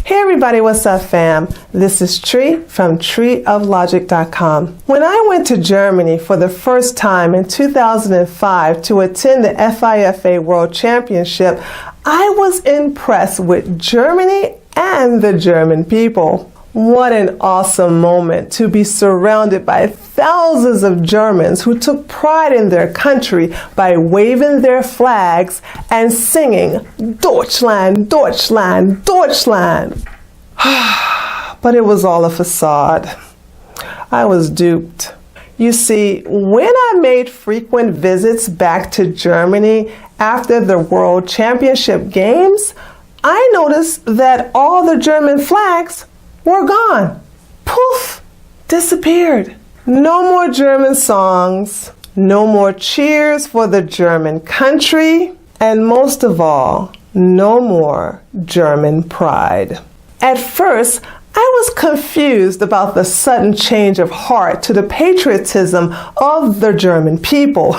Hey everybody, what's up fam? This is Tree from treeoflogic.com. When I went to Germany for the first time in 2005 to attend the FIFA World Championship, I was impressed with Germany and the German people. What an awesome moment to be surrounded by thousands of Germans who took pride in their country by waving their flags and singing Deutschland, Deutschland, Deutschland. But it was all a facade. I was duped. You see, when I made frequent visits back to Germany after the World Championship Games, I noticed that all the German flags were gone. Poof! Disappeared. No more German songs, no more cheers for the German country, and most of all, no more German pride. At first, I was confused about the sudden change of heart to the patriotism of the German people.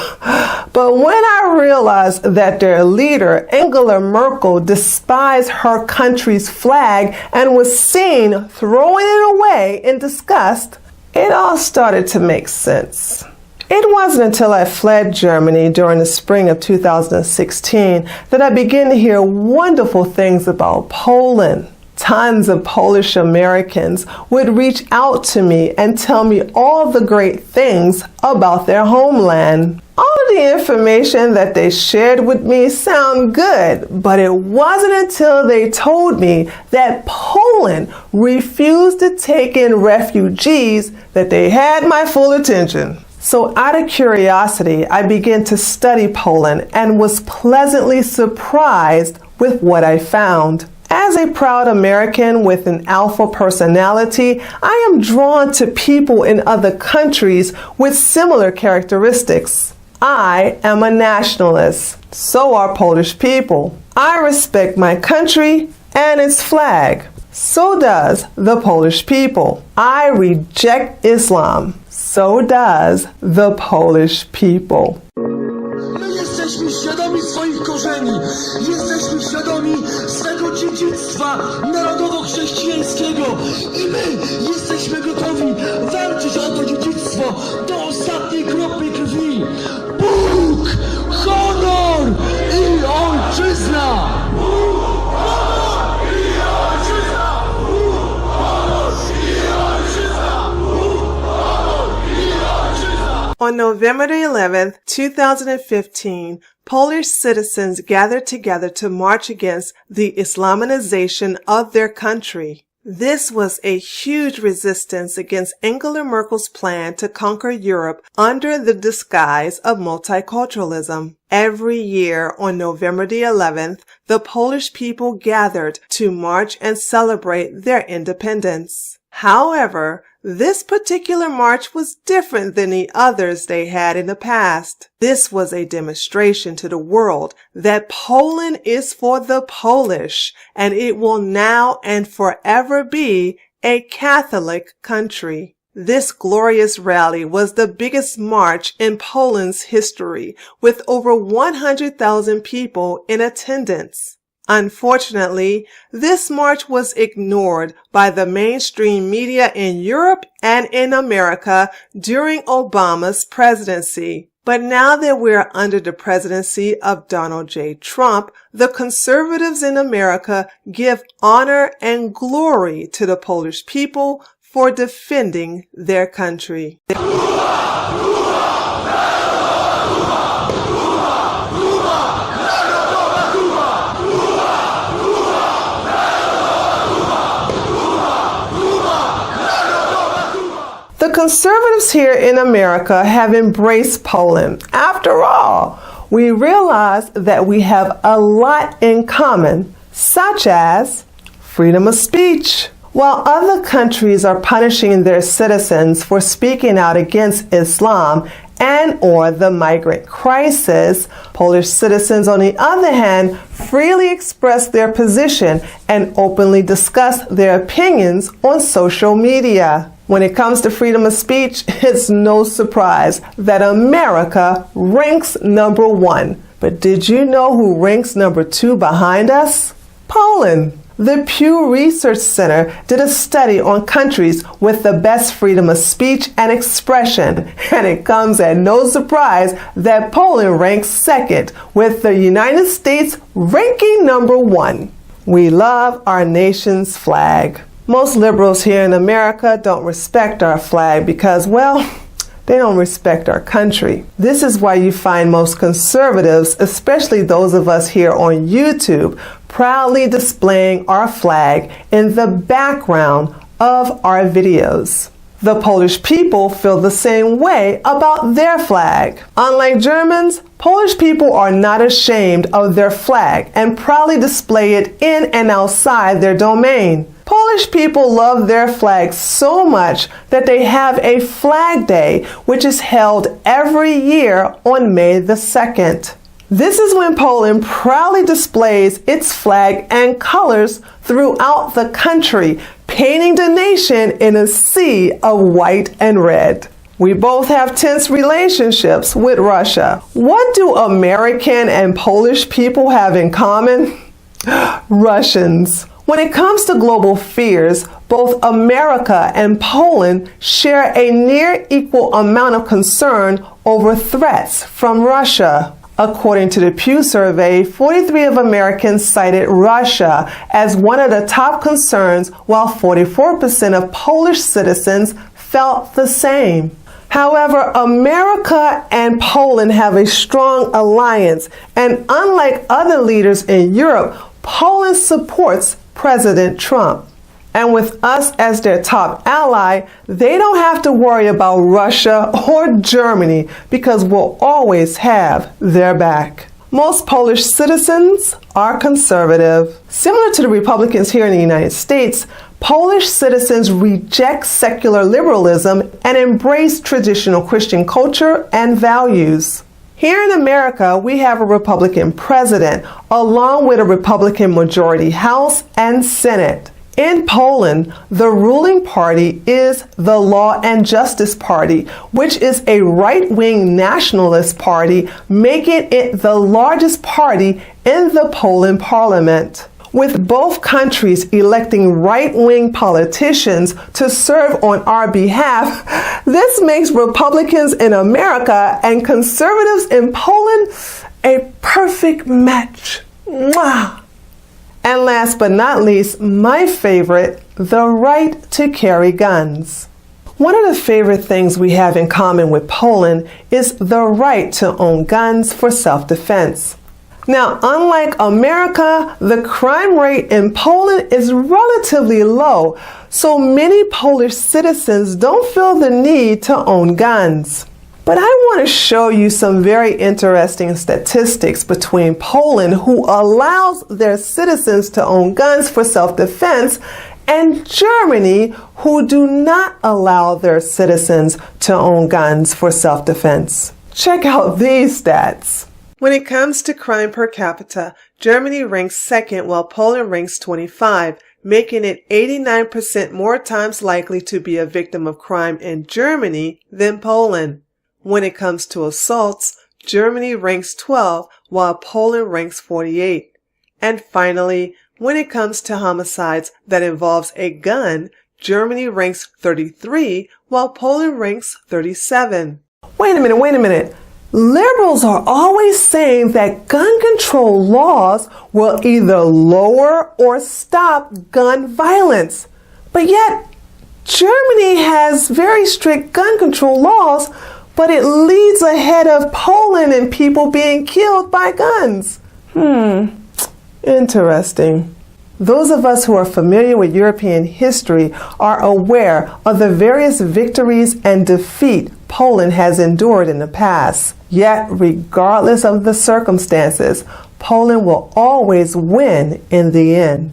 But when I realized that their leader, Angela Merkel, despised her country's flag and was seen throwing it away in disgust, it all started to make sense. It wasn't until I fled Germany during the spring of 2016 that I began to hear wonderful things about Poland. Tons of Polish Americans would reach out to me and tell me all the great things about their homeland. All of the information that they shared with me sounded good, but it wasn't until they told me that Poland refused to take in refugees that they had my full attention. So out of curiosity, I began to study Poland and was pleasantly surprised with what I found. As a proud American with an alpha personality, I am drawn to people in other countries with similar characteristics. I am a nationalist. So are Polish people. I respect my country and its flag. So does the Polish people. I reject Islam. So does the Polish people. Jesteśmy świadomi swoich korzeni, jesteśmy świadomi swego dziedzictwa narodowo-chrześcijańskiego i my jesteśmy gotowi walczyć o to dziedzictwo do ostatniej kropli krwi. Bóg, honor i ojczyzna! On November the 11th, 2015, Polish citizens gathered together to march against the Islamization of their country. This was a huge resistance against Angela Merkel's plan to conquer Europe under the disguise of multiculturalism. Every year on November the 11th, the Polish people gathered to march and celebrate their independence. However, this particular march was different than the others they had in the past. This was a demonstration to the world that Poland is for the Polish, and it will now and forever be a Catholic country. This glorious rally was the biggest march in Poland's history, with over 100,000 people in attendance. Unfortunately, this march was ignored by the mainstream media in Europe and in America during Obama's presidency. But now that we're under the presidency of Donald J. Trump, the conservatives in America give honor and glory to the Polish people for defending their country. The conservatives here in America have embraced Poland. After all, we realize that we have a lot in common, such as freedom of speech. While other countries are punishing their citizens for speaking out against Islam and or the migrant crisis, Polish citizens, on the other hand, freely express their position and openly discuss their opinions on social media. When it comes to freedom of speech, it's no surprise that America ranks number 1. But did you know who ranks number 2 behind us? Poland. The Pew Research Center did a study on countries with the best freedom of speech and expression, and it comes at no surprise that Poland ranks second, with the United States ranking number 1. We love our nation's flag. Most liberals here in America don't respect our flag because, well, they don't respect our country. This is why you find most conservatives, especially those of us here on YouTube, proudly displaying our flag in the background of our videos. The Polish people feel the same way about their flag. Unlike Germans, Polish people are not ashamed of their flag and proudly display it in and outside their domain. Polish people love their flag so much that they have a Flag Day, which is held every year on May the 2nd. This is when Poland proudly displays its flag and colors throughout the country, painting the nation in a sea of white and red. We both have tense relationships with Russia. What do American and Polish people have in common? Russians. When it comes to global fears, both America and Poland share a near equal amount of concern over threats from Russia. According to the Pew survey, 43 of Americans cited Russia as one of the top concerns, while 44% of Polish citizens felt the same. However, America and Poland have a strong alliance, and unlike other leaders in Europe, Poland supports President Trump. And with us as their top ally, they don't have to worry about Russia or Germany because we'll always have their back. Most Polish citizens are conservative. Similar to the Republicans here in the United States, Polish citizens reject secular liberalism and embrace traditional Christian culture and values. Here in America, we have a Republican president, along with a Republican majority House and Senate. In Poland, the ruling party is the Law and Justice Party, which is a right-wing nationalist party, making it the largest party in the Poland parliament. With both countries electing right-wing politicians to serve on our behalf, this makes Republicans in America and conservatives in Poland a perfect match. Mwah! And last but not least, my favorite, the right to carry guns. One of the favorite things we have in common with Poland is the right to own guns for self-defense. Now, unlike America, the crime rate in Poland is relatively low, so many Polish citizens don't feel the need to own guns. But I want to show you some very interesting statistics between Poland, who allows their citizens to own guns for self-defense, and Germany, who do not allow their citizens to own guns for self-defense. Check out these stats. When it comes to crime per capita, Germany ranks second while Poland ranks 25, making it 89% more times likely to be a victim of crime in Germany than Poland. When it comes to assaults, Germany ranks 12 while Poland ranks 48. And finally, when it comes to homicides that involves a gun, Germany ranks 33 while Poland ranks 37. Wait a minute. Liberals are always saying that gun control laws will either lower or stop gun violence. But yet, Germany has very strict gun control laws, but it leads ahead of Poland in people being killed by guns. Interesting. Those of us who are familiar with European history are aware of the various victories and defeat Poland has endured in the past. Yet, regardless of the circumstances, Poland will always win in the end.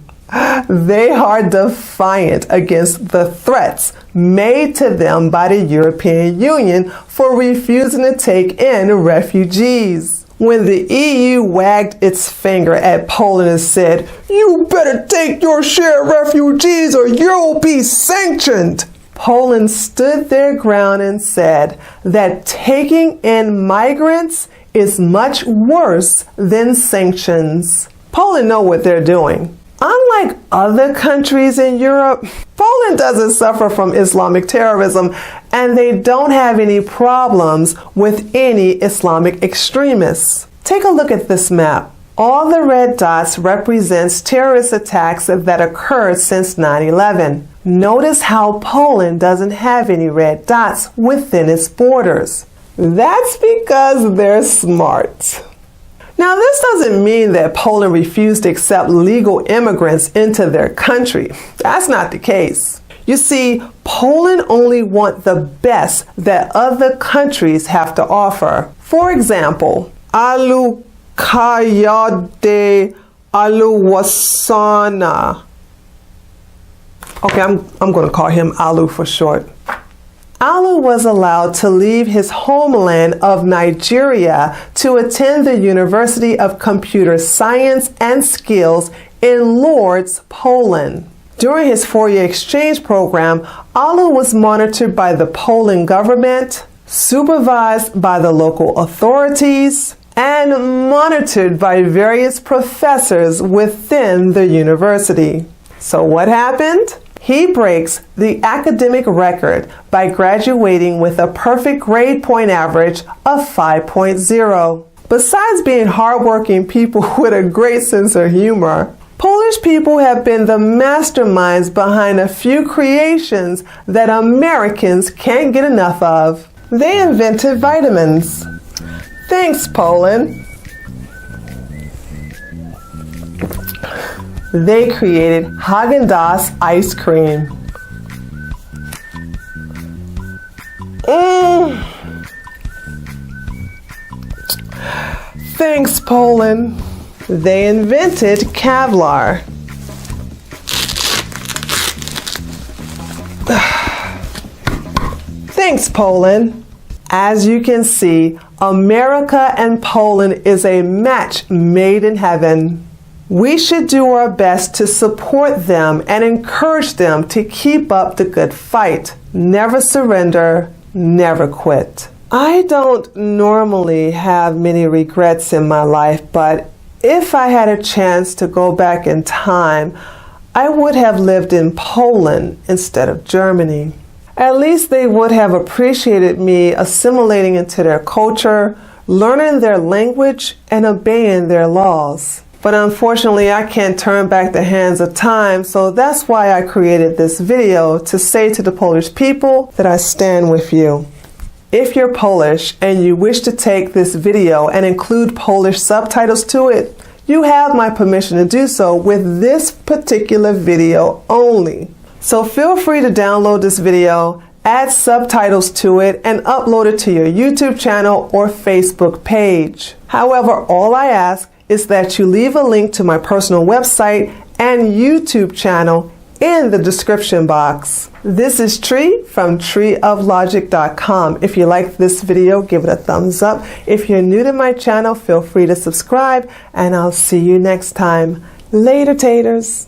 They are defiant against the threats made to them by the European Union for refusing to take in refugees. When the EU wagged its finger at Poland and said, "You better take your share of refugees or you'll be sanctioned," Poland stood their ground and said that taking in migrants is much worse than sanctions. Poland know what they're doing. Unlike other countries in Europe, Poland doesn't suffer from Islamic terrorism, and they don't have any problems with any Islamic extremists. Take a look at this map. All the red dots represents terrorist attacks that occurred since 9/11. Notice how Poland doesn't have any red dots within its borders. That's because they're smart. Now, this doesn't mean that Poland refused to accept legal immigrants into their country. That's not the case. You see, Poland only wants the best that other countries have to offer. For example, Alu Kayade Aluwasana. Okay, I'm going to call him Alu for short. Alu was allowed to leave his homeland of Nigeria to attend the University of Computer Science and Skills in Lodz, Poland. During his four-year exchange program, Alu was monitored by the Poland government, supervised by the local authorities, and monitored by various professors within the university. So what happened? He breaks the academic record by graduating with a perfect grade point average of 5.0. Besides being hardworking people with a great sense of humor, Polish people have been the masterminds behind a few creations that Americans can't get enough of. They invented vitamins. Thanks, Poland. They created Häagen-Dazs ice cream. Thanks, Poland. They invented Kevlar. Thanks, Poland. As you can see, America and Poland is a match made in heaven. We should do our best to support them and encourage them to keep up the good fight. Never surrender, never quit. I don't normally have many regrets in my life, but if I had a chance to go back in time, I would have lived in Poland instead of Germany. At least they would have appreciated me assimilating into their culture, learning their language, and obeying their laws. But unfortunately, I can't turn back the hands of time, so that's why I created this video to say to the Polish people that I stand with you. If you're Polish and you wish to take this video and include Polish subtitles to it, you have my permission to do so with this particular video only. So feel free to download this video, add subtitles to it, and upload it to your YouTube channel or Facebook page. However, all I ask is that you leave a link to my personal website and YouTube channel in the description box. This is Tree from treeoflogic.com. If you like this video, give it a thumbs up. If you're new to my channel, feel free to subscribe, and I'll see you next time. Later, taters.